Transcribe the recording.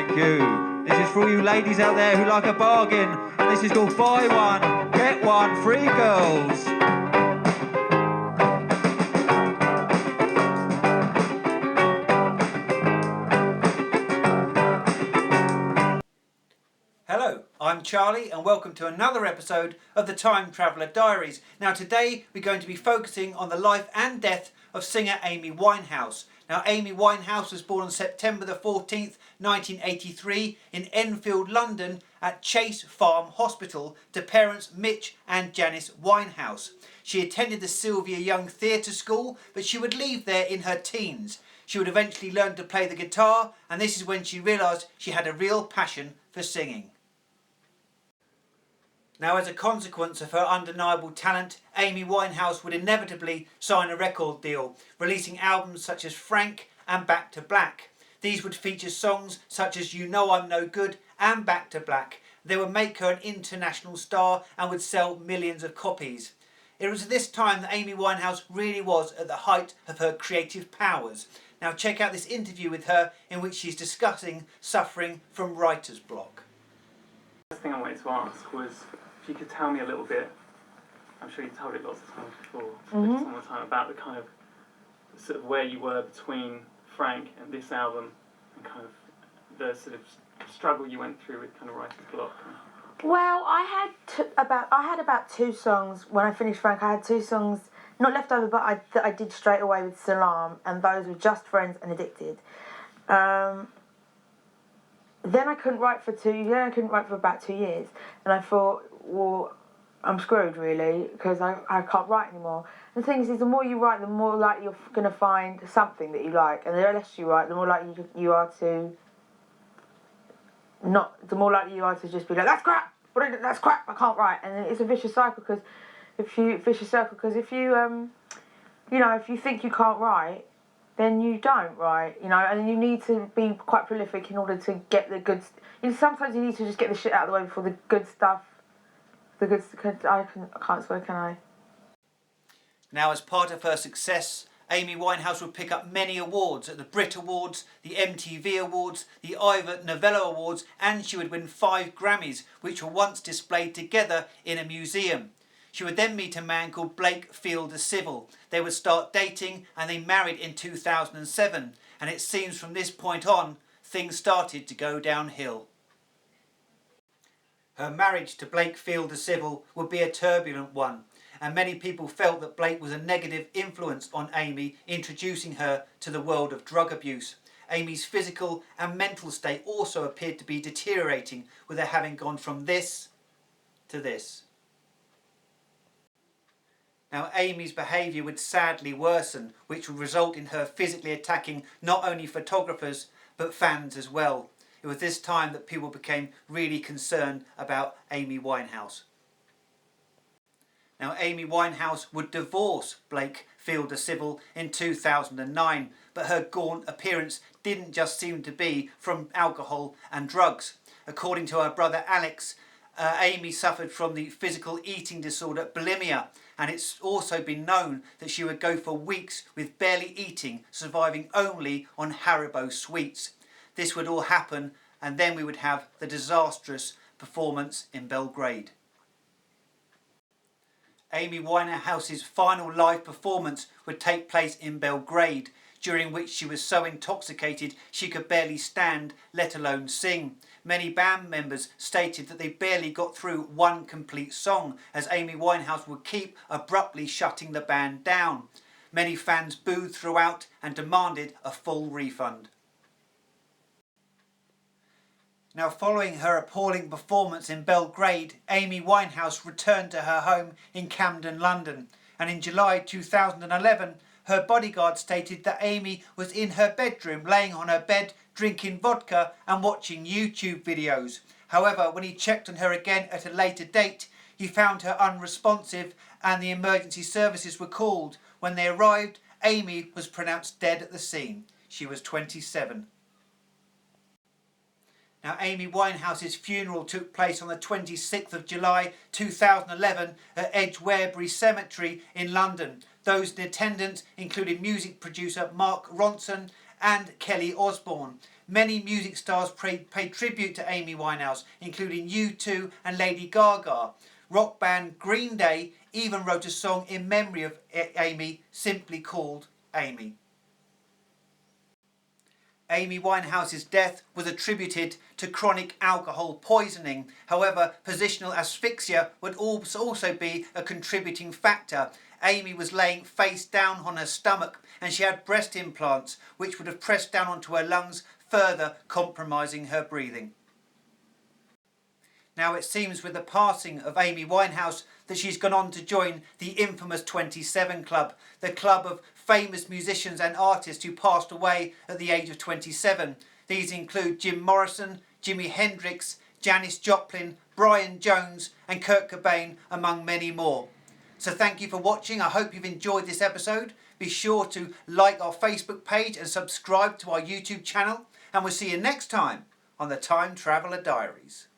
Thank you. This is for all you ladies out there who like a bargain. This is called Buy One, Get One Free, girls. Hello, I'm Charlie and welcome to another episode of the Time Traveller Diaries. Now today we're going to be focusing on the life and death of singer Amy Winehouse. Now Amy Winehouse was born on September the 14th, 1983 in Enfield, London at Chase Farm Hospital to parents Mitch and Janice Winehouse. She attended the Sylvia Young Theatre School, but she would leave there in her teens. She would eventually learn to play the guitar, and this is when she realised she had a real passion for singing. Now, as a consequence of her undeniable talent, Amy Winehouse would inevitably sign a record deal, releasing albums such as Frank and Back to Black. These would feature songs such as You Know I'm No Good and Back to Black. They would make her an international star and would sell millions of copies. It was at this time that Amy Winehouse really was at the height of her creative powers. Now check out this interview with her in which she's discussing suffering from writer's block. The first thing I wanted to ask was if you could tell me a little bit, I'm sure you've told it lots of times before, but just one more time, about the kind of sort of where you were between Frank and this album and kind of the sort of struggle you went through with kind of writer's block. Well, I had about two songs when I finished Frank. I had two songs, not left over, but I did straight away with Salam, and those were Just Friends and Addicted. Then I couldn't write for about 2 years, and I thought, well, I'm screwed really, because I can't write anymore. And the thing is the more you write, the more likely you're going to find something that you like, and the less you write, the more likely you are to just be like, that's crap, I can't write. And it's a vicious cycle, because if you think you can't write, then you don't write, and you need to be quite prolific in order to get the good. Sometimes you need to just get the shit out of the way before the good stuff. I can't swear, can I? Now, as part of her success, Amy Winehouse would pick up many awards at the Brit Awards, the MTV Awards, the Ivor Novello Awards, and she would win 5 Grammys, which were once displayed together in a museum. She would then meet a man called Blake Fielder Civil. They would start dating and they married in 2007. And it seems from this point on, things started to go downhill. Her marriage to Blake Fielder Civil would be a turbulent one. And many people felt that Blake was a negative influence on Amy, introducing her to the world of drug abuse. Amy's physical and mental state also appeared to be deteriorating, with her having gone from this to this. Now, Amy's behaviour would sadly worsen, which would result in her physically attacking not only photographers, but fans as well. It was this time that people became really concerned about Amy Winehouse. Now, Amy Winehouse would divorce Blake Fielder Civil in 2009, but her gaunt appearance didn't just seem to be from alcohol and drugs. According to her brother Alex, Amy suffered from the physical eating disorder bulimia, and it's also been known that she would go for weeks with barely eating, surviving only on Haribo sweets. This would all happen, and then we would have the disastrous performance in Belgrade. Amy Winehouse's final live performance would take place in Belgrade, during which she was so intoxicated she could barely stand, let alone sing. Many band members stated that they barely got through one complete song, as Amy Winehouse would keep abruptly shutting the band down. Many fans booed throughout and demanded a full refund. Now, following her appalling performance in Belgrade, Amy Winehouse returned to her home in Camden, London, and in July 2011, her bodyguard stated that Amy was in her bedroom, laying on her bed, drinking vodka and watching YouTube videos. However, when he checked on her again at a later date, he found her unresponsive and the emergency services were called. When they arrived, Amy was pronounced dead at the scene. She was 27. Now, Amy Winehouse's funeral took place on the 26th of July 2011 at Edgwarebury Cemetery in London. Those in attendance included music producer Mark Ronson and Kelly Osbourne. Many music stars paid tribute to Amy Winehouse, including U2 and Lady Gaga. Rock band Green Day even wrote a song in memory of Amy, simply called Amy. Amy Winehouse's death was attributed to chronic alcohol poisoning. However, positional asphyxia would also be a contributing factor. Amy was laying face down on her stomach and she had breast implants which would have pressed down onto her lungs, further compromising her breathing. Now it seems with the passing of Amy Winehouse that she's gone on to join the infamous 27 Club, the club of famous musicians and artists who passed away at the age of 27. These include Jim Morrison, Jimi Hendrix, Janis Joplin, Brian Jones and Kurt Cobain, among many more. So thank you for watching. I hope you've enjoyed this episode. Be sure to like our Facebook page and subscribe to our YouTube channel. And we'll see you next time on the Time Traveller Diaries.